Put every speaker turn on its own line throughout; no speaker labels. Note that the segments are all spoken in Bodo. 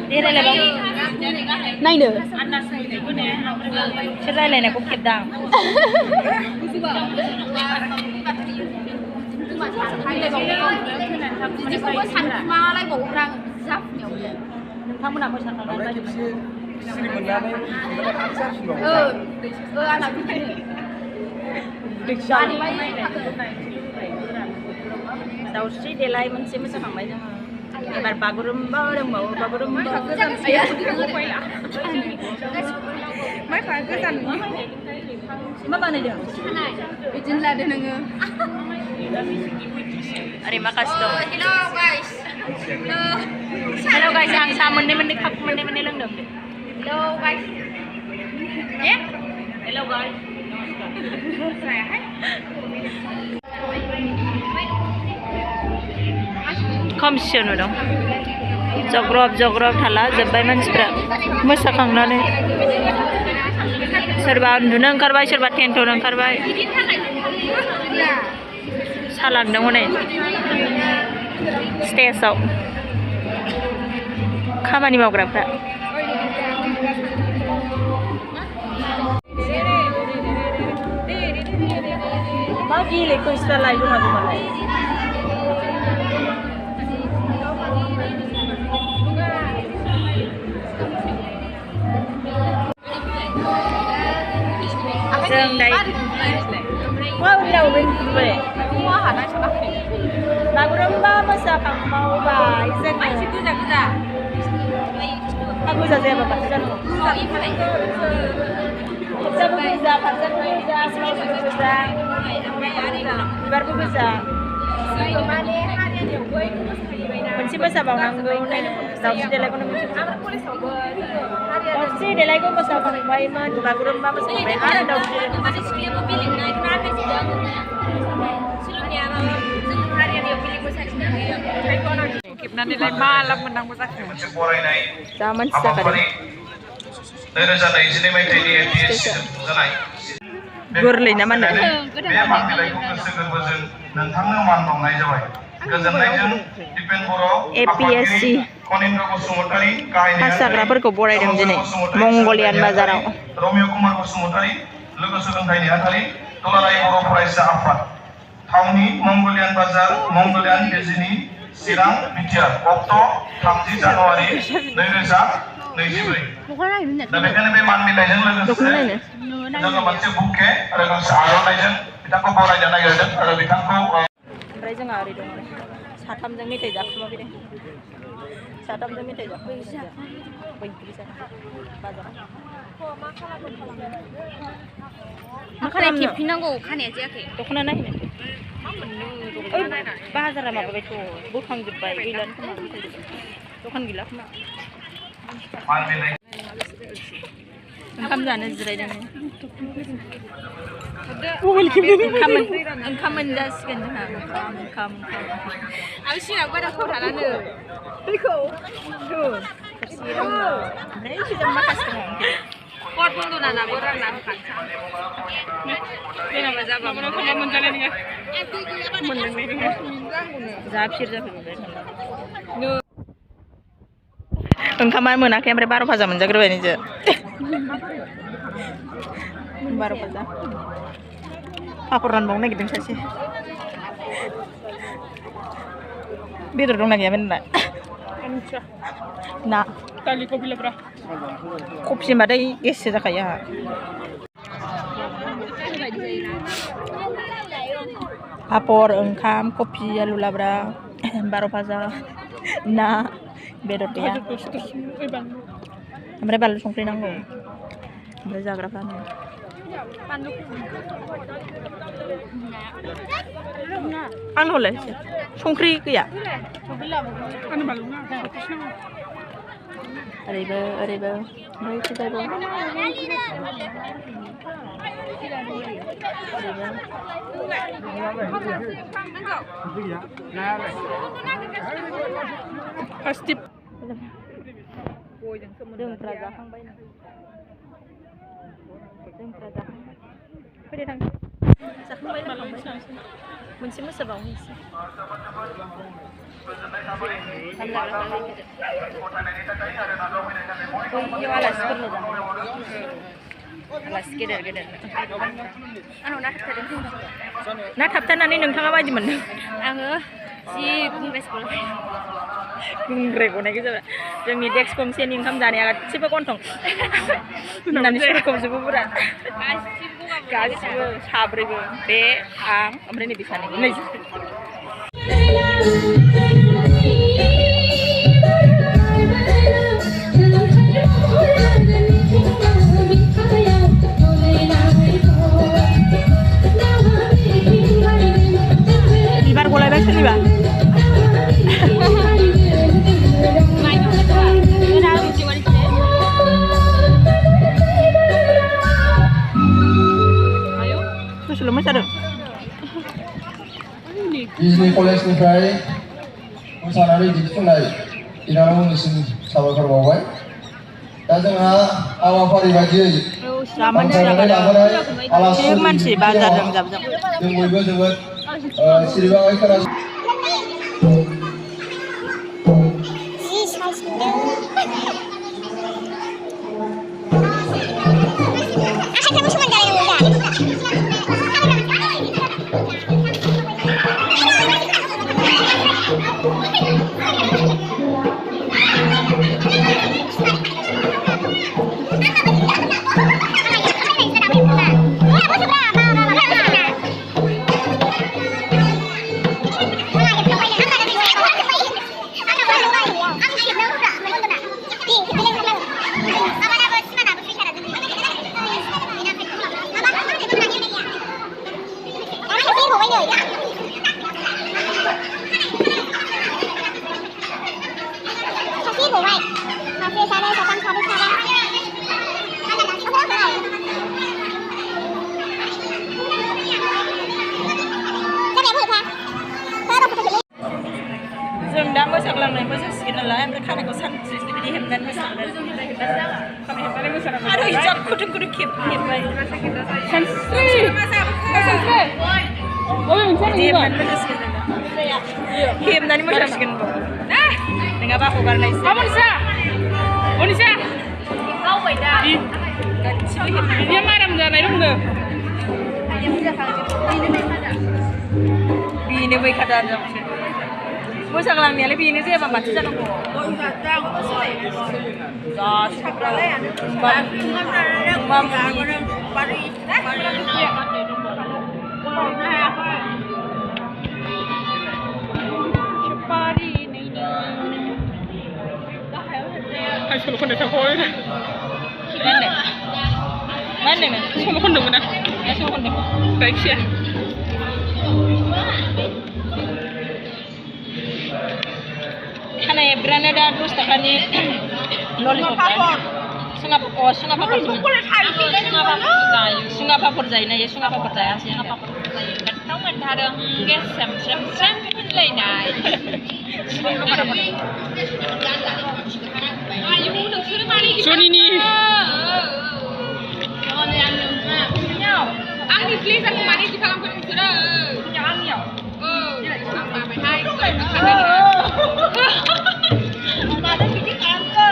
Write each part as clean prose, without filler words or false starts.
นี่อะไรบ้างไม่เด้อใช่ได้เลยนะกูเก็บดัง
นี่เขาว่าฉันมาอะไรบอกรังซับเหนียวเลย
ถ้ามันหนักกว่าฉันเราได้อยู่
อะไรพี่
ดึกชันเราชีเดลัยมันซิมันจะทำไมจังแบบบากุรุมบ้าเรื่องแบบบากุรุมบ้าก็จะเสียไม่ขายก็จะมาบ้านเดียวไปจินลาเดินเงยAri makasih dong.
Hello guys.
Hello guys, yang sama mending kap mending lang dong.
Hello guys. Ya?
Hello guys.
Saya hai.
Komisiun dong. Jograb thala jabbai mansifra mosaखांनानै सोरबा उन्दुनो ओंखारबाय सोरबा टेन्टनो ओंखारबाय सालांदों हनै स्टेजआव खामानि मावग्राफ्रा मा गिलेखौ इस्रालाय गोमालाय जों दायो मा उनाव बेनिफ्राय मा हाना सानाखै बागुरुम्बा मोसाखांबावबाय जोङो एसे गोजा गोजा जायाबा बाथौ जानांगौ खोबजाबो गोजा फारजाबो गोजा ब्लाउसबो गोजा बिबारबो गोजा माने हारियानियाव बयबो मोसाहैबायना मोनसे मोसाबावनांगौ दावस्रि देलायखौनो दावस्रि देलायखौ मोसाखांबायमोन बागुरुम्बा मोसाखांबाय आरो दावस्रि खेबनानैलाय मा लाब मोननांगौ जाखो जा मानसि जाखादों
2022 मायथाइनि APSC खुंजानाय
गोरलै ना मानो
बे मान बिलाइखौ गोसो गोरबोजों नोंथांनो मान बावनाय जाबाय गोजोननायजों दिपेन बर'
APSC
कनिन्द्र बसुमतारी गाहाय
हासाग्राफोरखौ बरायदों दिनै मंगलियान बाजाराव
रमिय कुमार बसुमतारी लोगो सोलोंथाइ नेहाथारि दुलाराय बर' फरायसा आफाद थावनि मंगलियान बाजार मंगलियान बिजिनि चिरां बिटिआर अक्ट' 30 जानुवारि 2024 दा बेखायनो बे मान बिलाइजों लोगोसे जोङो मोनसे बुके आरो गांसे आर'नाइजों बिथांखौ बरायनो नागिरदों आरो बिथांखौ
ओमफ्राय जोंहा ओरै दं साथामजों मेथाइ जाखुमा फैदों साथामजों मेथाइ जाखुमा बैग्रि बाजाराव मा खालामनो
खेबफिननांगौ खानाया जायाखै
दख'ना नायनो बाजारा माबाबायथ' बोखांजोब्बाय गैलानो खोमा दखान गैला खोमा ओंखाम जानो जिरायदों ओंखाम मोनजासिगोन जोंहा ओंखाम
आं सिनाव बारा खौराङानो
बेखौ थोरसि दङ ओमफ्राय सिजों माखासे दङ
कट बन्द' नानाबो रानना होखानोसै जेनेबा जाबा मोनजानाय नङा
मोनलोंनाय नङा जा फिर जाफैबाय ओंखामा मोनाखै ओमफ्राय 12 भाजा मोनजाग्रोबाय निजो 12 भाजा पापर रानबावनो नागिरदों सासे बेदर दंना गैयामोन ना ना दालि कफि लाब्रा कफि होनबाथाय गेससो जाखायो आंहा पापर ओंखाम कफि आलु लाब्रा 12 भाजा ना बेदर गैया ओमफ्राय बानलु संख्रि नांगौ ओमफ्राय जाग्राफ्रानो आंनो हरलाय संख्रि गैया ओरैबो ओरैबो ओमफ्राय खिजायबो Pasti. जोंफ्रा जाखांबाय जोंफ्रा जाखांबाय फैदो थांसै जाखांबाय मोनसे मोसाबावनोसै बैयाव आलासिफोर मोजां आलासि गेदेर गेदेर आंनाव ना थाबथादों ना थाबथानानै नोंथाङा माबायदि मोनदों
आङो जि
गुंग्राय गनाय गोजा जोंनि डेक्स गंसेनि ओंखाम जानाया गासिबो गन्थं होननानै सोरखौजोबो बुरा गासिबो साब्रैबो बे आं ओमफ्राय नैबे सानै नै बिबार गलायबाय सोरनिबा ससेल' मोसादों
बिजनि कलेजनिफ्राय मोसानानै दिन्थिफुंनाय बिनानावमोननिसिम साबायखर बावबाय दा जोंहा हाबाफारि बायदियै
मानसि बाजारजों जाबजों
जों बयबो जोबोद सिरिबाङै खोनासं
जों दा मोसाग्लांनाय मोसासिगोन नालाय ओमफ्राय खानायखौ सानसे बिदि हेबनानै मोसागोन आरो हिजाब खुदुं खुदुं हेबबाय हेबनानै मोसासिगोन नङाबा हगारनायसै गासिबो माराम जानाय दंनो बेनो बैखादा मोसाग्लांनायालाय बेनो जायाबा माथो जानांगौ सल' खननो थांबाय मा होनदों सल' खनदोंमोन आं सल' खनदों जायखिया खानाय ब्रान्डा दा 10 थाखानि ललिपप सुङा पापर जायो ना सुङा पापर जायासै गोथाव मोनथारदों गेस सेम होनलायनाय जनिनि आंनि प्लेजारखौ माने इदि खालामखो नोंसोरो आंनियाव मानो बिदि खालामखो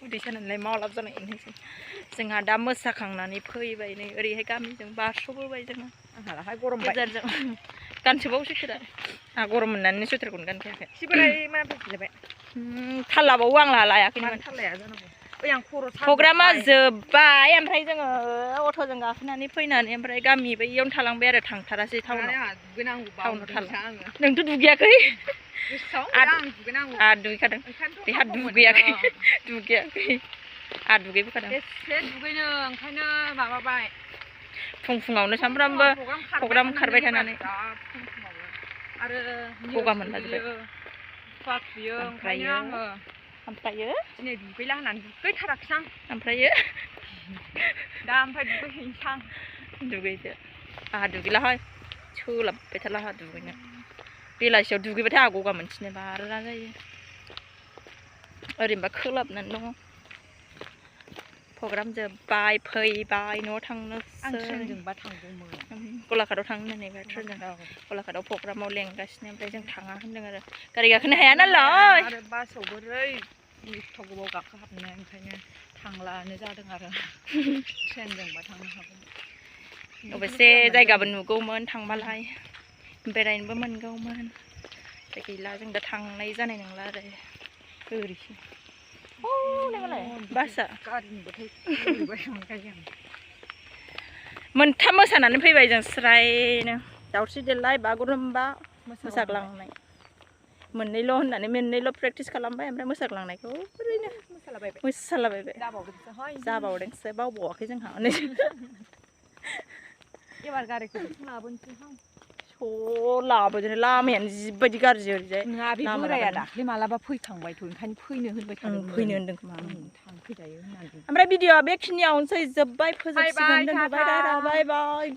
उदै सानानैलाय मावलाब जानाय जोंहा दा मोसाखांनानै फैबाय नै ओरैहाय गामिजों बारस'बोबाय जोङो आंहालाहाय गरम गेजेरजों गानसोबाव सुइटारा आंहा गरम मोननानै सुइटारखौनो गानखायाखै सिबोराय मा फैलायबाय थाल लाबावो आं लायाखैमोन थाल लाया जानांगौ ओइ आं खर' प्रग्रामा जोब्बाय ओमफ्राय जोङो अट'जों गाखोनानै फैनानै ओमफ्राय गामि बैयावनो थालांबाय आरो थांथारासै टाउनाव नोंथ' दुगैयाखै दुगैखादों बेहा दुगैयाखै दुगैबोखादों एसे दुगैनो ओंखायनो माबाबाय फुङावनो सामफ्रामबो प्रग्राम खारबाय थानानै आरो गगा मोनलाजोब्बाय ओमफ्रायो दिनै दुगैला होननानै दुगैथाराखै आं ओमफ्रायो
दा ओमफ्राय दुगैहैनोसां
दुगैदो आंहा दुगैलाहाय सोलाबबाय थाला आंहा दुगैनो बेलासियाव दुगैबाथाय आहा गगा मोनफिनो बारा जायो ओरैनोबा खोलाबनानै दङ प्रग्राम जोब्बाय फैबाय न'आव थांनोसै
आं ट्रेनजोंबा थांगौमोन
गलाघाटआव थांनो होननानै ट्रेनजों गलाघाटआव प्रग्रामाव लेंगासिनो ओमफ्राय जों थाङा होनदों आरो गारि गाखोनो हाया नालाय
आरो बासाव बोरै एथ' गोबाव गाखोहाबनो ओंखायनो थांलानो जादों आरो ट्रेनजोंबा थांनो हागौमोन
अबयसे जायगाबो नुगौमोन थांबालाय बेरायनोबो मोनगौमोन दा गैला जों दा थांनाय जानाय नंला आरो ओरैसो बासा
गारि नुबाथाय लुबैबाय ओंखायनो
मोनथाम मोसानानै फैबाय जों स्रायनो दावस्रि देलाय बागुरुम्बा मोसाग्लांनाय मोननैल' होननानै मोननैल' प्रेक्टिस खालामबाय ओमफ्राय मोसाग्लांनायखौ ओरैनो मोसालाबायबाय जाबावदोंसो बावबावाखै जोंहा
एबार गारिखौ लाबोनोसैहां
लाबोदों लामायानो जिबायदि गाज्रि ओरैजाय
नङा बे बोराया दाख्लै मालाबा फैखांबायथ' ओंखायनो फैनो होनबाय थादों
फैनो होनदों खोमा
थांफैजायो होननानै
ओमफ्राय भिडिअ'आ बेखिनियावनोसै जोब्बाय फोजोबसिगोन दोनथ'बाय बाय बाय